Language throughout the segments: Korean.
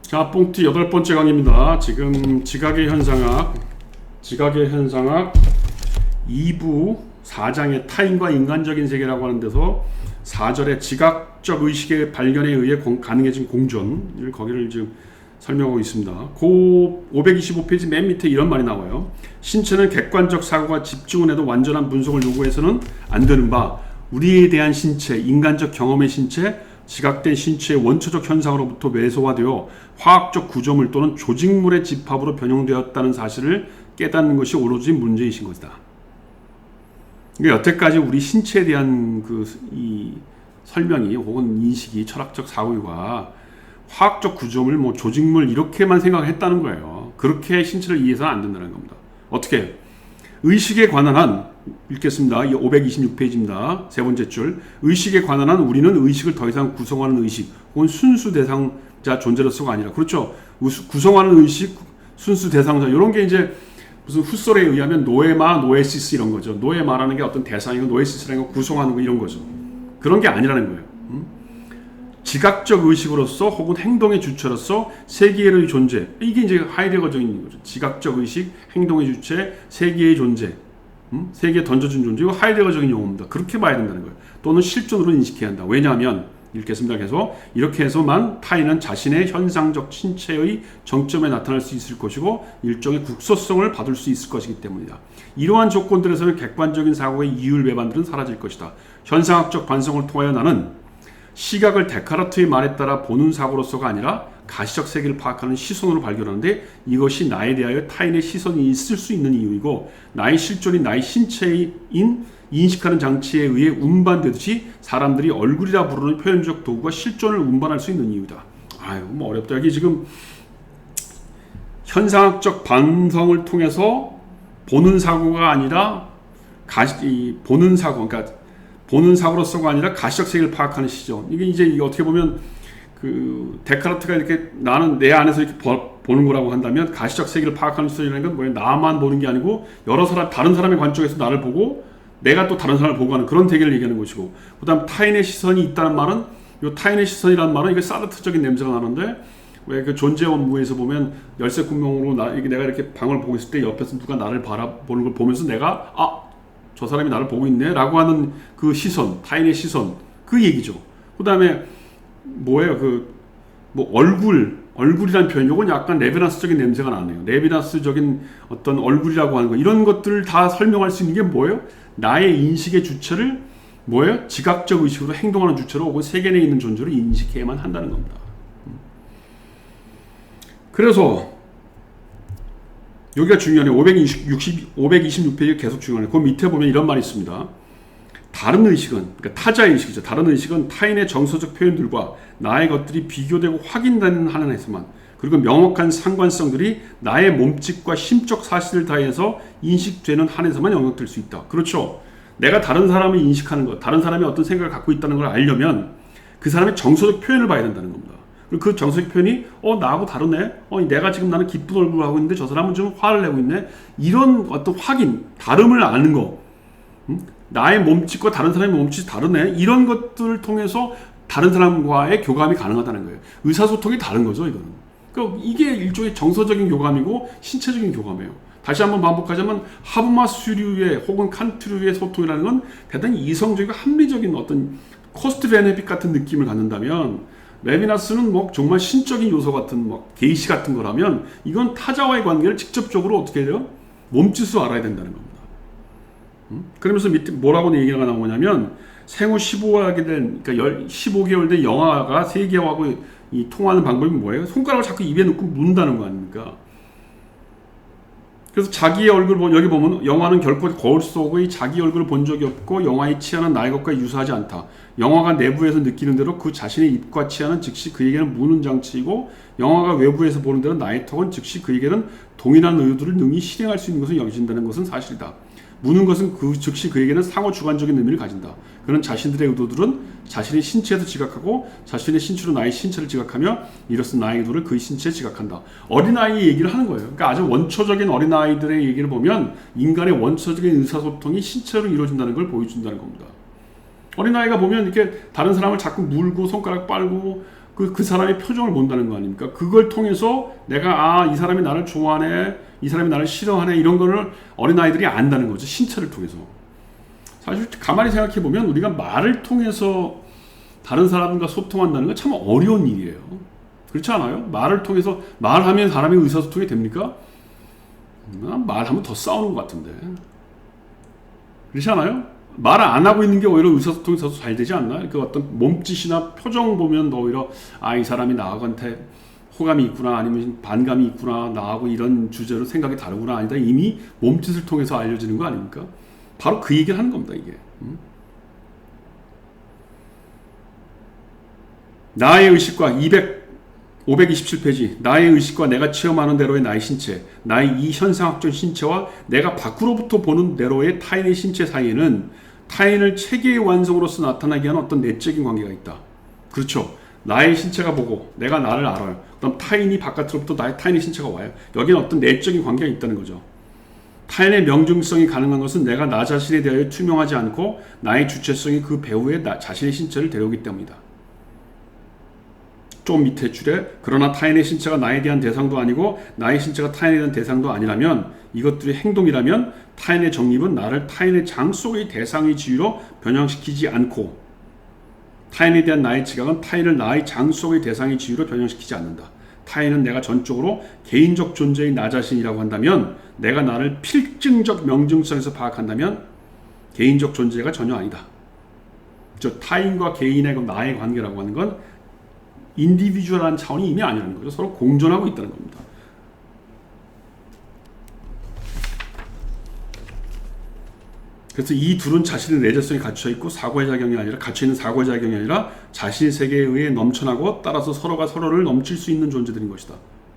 자, 뽕띠 8번째 강의입니다. 지금 지각의 현상학 2부 4장의 타인과 인간적인 세계라고 하는 데서 4절의 지각적 의식의 발견에 의해 가능해진 공존을 거기를 지금 설명하고 있습니다. 그 525페이지 맨 밑에 이런 말이 나와요. 신체는 객관적 사고가 집중을 해도 완전한 분석을 요구해서는 안 되는 바, 우리에 대한 신체, 인간적 경험의 신체, 지각된 신체의 원초적 현상으로부터 외소화되어 화학적 구조물 또는 조직물의 집합으로 변형되었다는 사실을 깨닫는 것이 오로지 문제이신 것이다. 그러니까 여태까지 우리 신체에 대한 이 설명이 혹은 인식이 철학적 사고가 화학적 구조물, 조직물 이렇게만 생각했다는 거예요. 그렇게 신체를 이해해서는 안 된다는 겁니다. 어떻게? 의식에 관한 한 읽겠습니다. 526페이지입니다. 세 번째 줄. 의식에 관한 한 우리는 의식을 더 이상 구성하는 의식 혹은 순수 대상자 존재로서가 아니라, 그렇죠. 구성하는 의식, 순수 대상자 이런 게 이제 무슨 후설에 의하면 노에마, 노에시스 이런 거죠. 노에마라는 게 어떤 대상이고 노에시스라는 건 구성하는 거 이런 거죠. 그런 게 아니라는 거예요. 지각적 의식으로서 혹은 행동의 주체로서 세계의 존재, 이게 이제 하이데거적인 거죠. 지각적 의식, 행동의 주체, 세계의 존재, 세계에 던져준 존재, 이거 하이데거적인 용어입니다. 그렇게 봐야 된다는 거예요. 또는 실존으로 인식해야 한다. 왜냐하면 읽겠습니다. 계속 이렇게 해서만 타인은 자신의 현상적 신체의 정점에 나타날 수 있을 것이고 일종의 국소성을 받을 수 있을 것이기 때문이다. 이러한 조건들에서는 객관적인 사고의 이율 배반들은 사라질 것이다. 현상학적 반성을 통하여 나는 시각을 데카르트의 말에 따라 보는 사고로서가 아니라 가시적 세계를 파악하는 시선으로 발견하는데, 이것이 나에 대하여 타인의 시선이 있을 수 있는 이유이고 나의 실존이 나의 신체인 인식하는 장치에 의해 운반되듯이 사람들이 얼굴이라 부르는 표현적 도구가 실존을 운반할 수 있는 이유다. 아유, 어렵다. 여기 지금 현상학적 반성을 통해서 보는 사고가 아니라 보는 사고, 그러니까 보는 사고로서가 아니라 가시적 세계를 파악하는 시점. 이게 어떻게 보면 데카르트가 이렇게 나는 내 안에서 이렇게 보는 거라고 한다면, 가시적 세계를 파악하는 시점이라는 건 뭐예요? 나만 보는 게 아니고 다른 사람의 관점에서 나를 보고 내가 또 다른 사람을 보고 하는 그런 대결을 얘기하는 것이고, 그다음 타인의 시선이 있다는 말은, 이 타인의 시선이라는 말은 이게 사르트적인 냄새가 나는데, 왜 그 존재 원무에서 보면 열쇠구멍으로 내가 이렇게 방을 보고 있을 때 옆에서 누가 나를 바라보는 걸 보면서 내가 저 사람이 나를 보고 있네 라고 하는 그 시선, 타인의 시선, 그 얘기죠. 그 다음에 뭐예요? 얼굴이라는 표현, 이건 약간 레비나스적인 냄새가 나네요. 레비나스적인 어떤 얼굴이라고 하는 거, 이런 것들을 다 설명할 수 있는 게 뭐예요? 나의 인식의 주체를 지각적 의식으로 행동하는 주체로 혹은 세계 내에 있는 존재로 인식해야만 한다는 겁니다. 그래서 여기가 중요하네요. 526페이지 계속 중요하네요. 그 밑에 보면 이런 말이 있습니다. 다른 의식은, 그러니까 타자의 의식이죠. 다른 의식은 타인의 정서적 표현들과 나의 것들이 비교되고 확인되는 한에서만, 그리고 명확한 상관성들이 나의 몸짓과 심적 사실을 다해서 인식되는 한에서만 영역될 수 있다. 그렇죠. 내가 다른 사람을 인식하는 것, 다른 사람이 어떤 생각을 갖고 있다는 걸 알려면 그 사람의 정서적 표현을 봐야 된다는 겁니다. 그리고 그 정서적 표현이 나하고 다르네. 내가 지금 나는 기쁜 얼굴을 하고 있는데 저 사람은 좀 화를 내고 있네. 이런 어떤 확인, 다름을 아는 거, 나의 몸짓과 다른 사람의 몸짓이 다르네. 이런 것들을 통해서 다른 사람과의 교감이 가능하다는 거예요. 의사소통이 다른 거죠, 이거는. 그러니까 이게 일종의 정서적인 교감이고 신체적인 교감이에요. 다시 한번 반복하자면 하브마스류의 혹은 칸트류의 소통이라는 건 대단히 이성적이고 합리적인 어떤 코스트 베네핏 같은 느낌을 갖는다면, 레비나스는 정말 신적인 요소 같은 게이시 같은 거라면, 이건 타자와의 관계를 직접적으로 어떻게 해요? 몸짓으로 알아야 된다는 겁니다. 그러면서 밑에 뭐라고 얘기가 나오냐면, 생후 15개월 된 영아가 세계하고 통하는 방법이 뭐예요? 손가락을 자꾸 입에 넣고 문다는 거 아닙니까? 그래서 자기의 얼굴 여기 보면 영화는 결코 거울 속의 자기 얼굴을 본 적이 없고 영화의 치아는 나의 것과 유사하지 않다. 영화가 내부에서 느끼는 대로 그 자신의 입과 치아는 즉시 그에게는 무는 장치이고, 영화가 외부에서 보는 대로 나의 턱은 즉시 그에게는 동일한 의도를 능히 실행할 수 있는 것을 여겨진다는 것은 사실이다. 무는 것은 즉시 그에게는 상호 주관적인 의미를 가진다. 그는 자신들의 의도들은 자신의 신체에서 지각하고 자신의 신체로 나의 신체를 지각하며 이로써 나의 의도를 그의 신체에 지각한다. 어린아이의 얘기를 하는 거예요. 그러니까 아주 원초적인 어린아이들의 얘기를 보면 인간의 원초적인 의사소통이 신체로 이루어진다는 걸 보여준다는 겁니다. 어린아이가 보면 이렇게 다른 사람을 자꾸 물고 손가락 빨고 그 사람의 표정을 본다는 거 아닙니까? 그걸 통해서 내가 이 사람이 나를 좋아하네, 이 사람이 나를 싫어하네, 이런 거를 어린아이들이 안다는 거죠. 신체를 통해서. 사실 가만히 생각해 보면 우리가 말을 통해서 다른 사람과 소통한다는 건 참 어려운 일이에요. 그렇지 않아요? 말을 통해서, 말하면 사람이 의사소통이 됩니까? 말하면 더 싸우는 것 같은데. 그렇지 않아요? 말을 안 하고 있는 게 오히려 의사소통이 더 잘 되지 않나? 그 어떤 몸짓이나 표정 보면 오히려 이 사람이 나하고한테 호감이 있구나, 아니면 반감이 있구나, 나하고 이런 주제로 생각이 다르구나, 아니다, 이미 몸짓을 통해서 알려지는 거 아닙니까? 바로 그 얘기를 하는 겁니다, 이게. 나의 의식과 527페이지, 나의 의식과 내가 체험하는 대로의 나의 신체, 나의 이 현상학적 신체와 내가 밖으로부터 보는 대로의 타인의 신체 사이에는 타인을 체계의 완성으로서 나타나게 하는 어떤 내적인 관계가 있다. 그렇죠. 나의 신체가 보고 내가 나를 알아요. 그럼 타인이 바깥으로부터 타인의 신체가 와요. 여기는 어떤 내적인 관계가 있다는 거죠. 타인의 명중성이 가능한 것은 내가 나 자신에 대하여 투명하지 않고 나의 주체성이 그 배후에 자신의 신체를 데려오기 때문이다. 좀 밑에 줄에 그러나 타인의 신체가 나에 대한 대상도 아니고 나의 신체가 타인에 대한 대상도 아니라면, 이것들이 행동이라면 타인의 정립은 나를 타인의 장 속의 대상의 지위로 변형시키지 않고, 타인에 대한 나의 지각은 타인을 나의 장 속의 대상의 지위로 변형시키지 않는다. 타인은 내가 전적으로 개인적 존재의 나 자신이라고 한다면, 내가 나를 필증적 명중성에서 파악한다면 개인적 존재가 전혀 아니다. 타인과 개인의 나의 관계라고 하는 건 인디비주얼한 차원이 이미 아니라는 거죠. 서로 공존하고 있다는 겁니다. 그래서 이 둘은 자신의 내재성이 갇혀있고 갇혀있는 사고의 작용이 아니라 자신의 세계에 의해 넘쳐나고, 따라서 서로가 서로를 넘칠 수 있는 존재들인 것이다.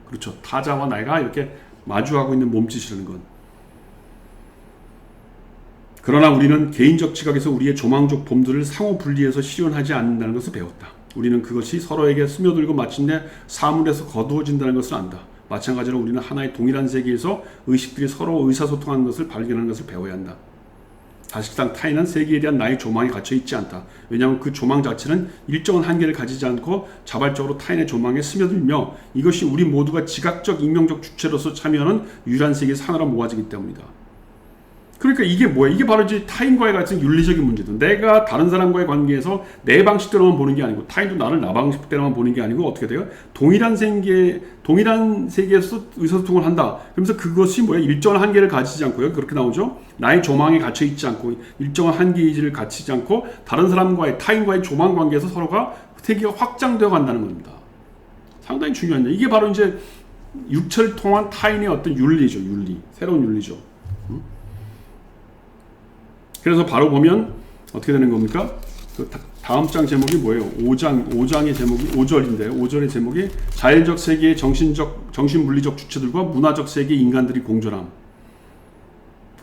그렇죠. 타자와 내가 이렇게 마주하고 있는 몸짓이라는 건. 그러나 우리는 개인적 지각에서 우리의 조망적 봄들을 상호 분리해서 실현하지 않는다는 것을 배웠다. 우리는 그것이 서로에게 스며들고 마침내 사물에서 거두어진다는 것을 안다. 마찬가지로 우리는 하나의 동일한 세계에서 의식들이 서로 의사소통하는 것을 발견하는 것을 배워야 한다. 사실상 타인은 세계에 대한 나의 조망이 갇혀 있지 않다. 왜냐하면 그 조망 자체는 일정한 한계를 가지지 않고 자발적으로 타인의 조망에 스며들며, 이것이 우리 모두가 지각적 익명적 주체로서 참여하는 유일한 세계에서 하나로 모아지기 때문이다. 그러니까 이게 뭐야? 이게 바로 이제 타인과의 같은 윤리적인 문제도. 내가 다른 사람과의 관계에서 내 방식대로만 보는 게 아니고, 타인도 나를 나 방식대로만 보는 게 아니고, 어떻게 돼요? 동일한 세계에서 의사소통을 한다. 그러면서 그것이 뭐야? 일정한 한계를 가지지 않고요. 그렇게 나오죠? 나의 조망에 갇혀 있지 않고, 일정한 한계의지를 갖추지 않고, 다른 사람과의, 타인과의 조망 관계에서 서로가 세계가 확장되어 간다는 겁니다. 상당히 중요한 일. 이게 바로 이제 육체를 통한 타인의 어떤 윤리죠. 윤리. 새로운 윤리죠. 그래서 바로 보면 어떻게 되는 겁니까? 그 다음 장 제목이 뭐예요? 5장의 제목이 5절인데, 5절의 제목이 자연적 세계의 정신물리적 주체들과 문화적 세계의 인간들이 공존함.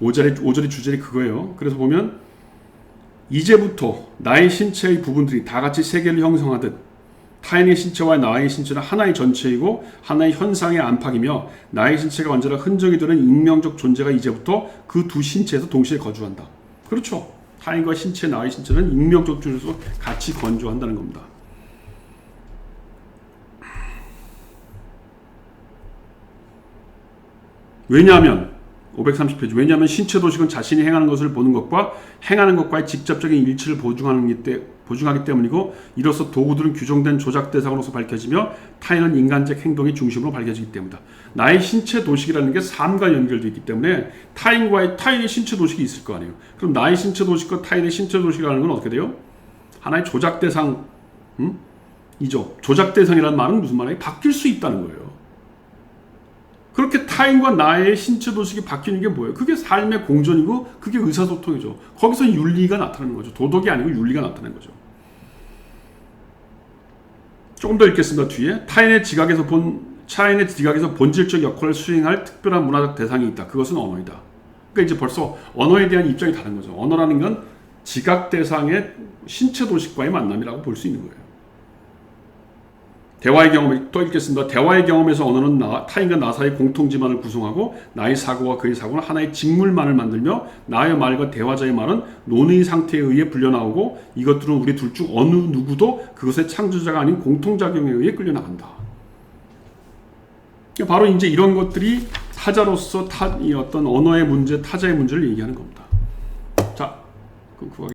5절의 주제이 그거예요. 그래서 보면 이제부터 나의 신체의 부분들이 다 같이 세계를 형성하듯 타인의 신체와 나의 신체는 하나의 전체이고 하나의 현상의 안팎이며, 나의 신체가 완전한 흔적이 되는 익명적 존재가 이제부터 그 두 신체에서 동시에 거주한다. 그렇죠. 타인과 신체, 나의 신체는 익명적 존재로서 같이 건조한다는 겁니다. 왜냐하면 530페이지, 왜냐하면 신체 도식은 자신이 행하는 것을 보는 것과 행하는 것과의 직접적인 일치를 보증하기 때문이고, 이로써 도구들은 규정된 조작 대상으로서 밝혀지며 타인은 인간적 행동의 중심으로 밝혀지기 때문이다. 나의 신체 도식이라는 게 삶과 연결되어 있기 때문에 타인의 신체 도식이 있을 거 아니에요. 그럼 나의 신체 도식과 타인의 신체 도식이라는 건 어떻게 돼요? 하나의 조작 대상, 이죠. 조작 대상이라는 말은 무슨 말이에요? 바뀔 수 있다는 거예요. 그렇게 타인과 나의 신체 도식이 바뀌는 게 뭐예요? 그게 삶의 공존이고, 그게 의사소통이죠. 거기서 윤리가 나타나는 거죠. 도덕이 아니고 윤리가 나타나는 거죠. 조금 더 읽겠습니다. 뒤에 타인의 지각에서 본질적 역할을 수행할 특별한 문화적 대상이 있다. 그것은 언어이다. 그러니까 이제 벌써 언어에 대한 입장이 다른 거죠. 언어라는 건 지각 대상의 신체 도식과의 만남이라고 볼 수 있는 거예요. 대화의 경험 또 읽겠습니다. 대화의 경험에서 언어는 타인과 나 사이의 공통지만을 구성하고 나의 사고와 그의 사고는 하나의 직물만을 만들며 나의 말과 대화자의 말은 논의 상태에 의해 불려나오고 이것들은 우리 둘 중 어느 누구도 그것의 창조자가 아닌 공통작용에 의해 끌려나간다. 바로 이제 이런 것들이 타자로서 이 어떤 언어의 문제, 타자의 문제를 얘기하는 겁니다. 자, 그럼